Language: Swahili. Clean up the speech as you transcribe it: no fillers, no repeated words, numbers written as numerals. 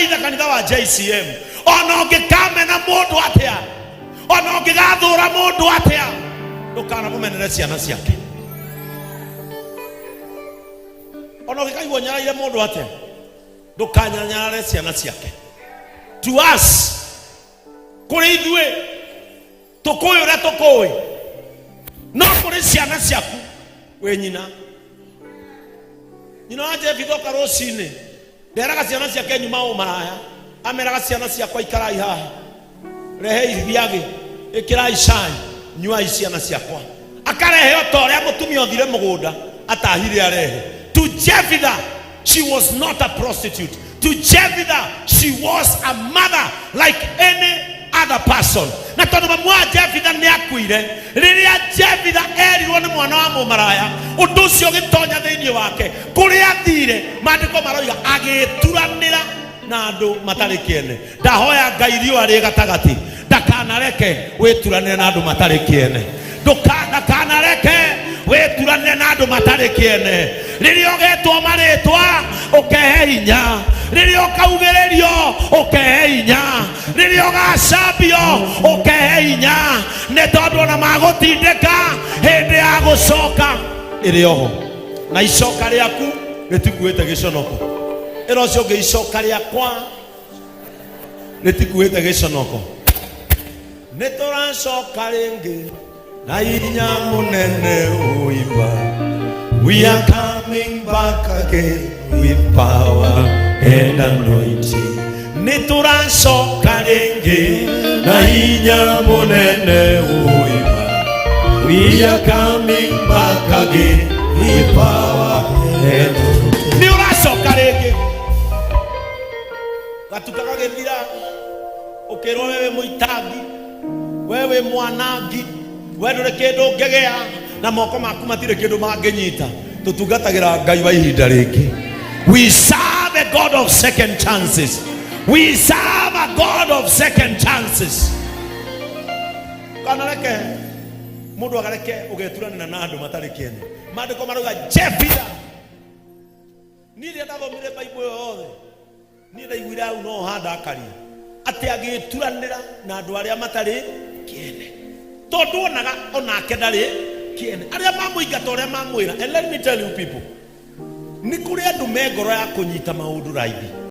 maitha kanitha wa JCM ona ungikamena mundu atia ona ungigathura mundu atia ndukana mumenere ciana ciake ona ungikaigua nyaraire mundu atia ndukanyanyarare ciana ciake. To us kuri ithue tukuyu uria tukuwi no kuri ciana ciaku we nyina wa Jefitha oka rucini nderaga ciana ciake nyuma umaraya ameraga ciana ciakwa ikarai haha rehei thiagi ikirai cai nyuai ciana ciakwa akarehe otoria mutumia othire mugunda atahire arehe. To Jefitha she was not a prostitute. To Jefitha she was a mother like any other person. Na tondu mwa Jefitha ni akuire riria Jefitha erirwo ni mwana wa mumaraya undu ucio gitonya thiini wake kuria athire mandiko maroiga agituranira na andu matari kiene. Ndahoya Ngai riwa ri gatagati ndakanareke wituranire na andu matari kiene ndakanareke wituranire na andu matari kiene. Riria ugetwo maritwa ukehe hinya riria ukaugererio ukehe hinya riria ugacambio ukehe hinya ni tondu ona magutindika hindi ya gucoka iri oho na icoka riaku ritikuite giconoko iro cio ngi icoka riakwa ritikuite giconoko ni turacoka ringi na hinya munene uiba. We are coming back again with power and anointing. Nituracoka ringi na hinya munene uiba. We are coming back again with power and anointing. Nituracoka ringi gatukaga githira ukirwo wewe muitangi wewe mwanangi wedure kindu ngegea na moko maku matire kindu mangenyita tutungatagira Ngai wa ihinda ringi. We serve a God of second chances. We serve a God of second chances. Kana reke mundu agareke ugeturanira na andu matari kiene mandiko maruga Jefitha ni ria ndathomire Bible yothe ni ndaiguira au no handa akari ati agituranira na andu aria matari kiene tondu onaga onake ndari kiene aria mamuingata uria mamwira. And let me tell you people, ni kuri andu me ngoro ya kunyita maundu raithi.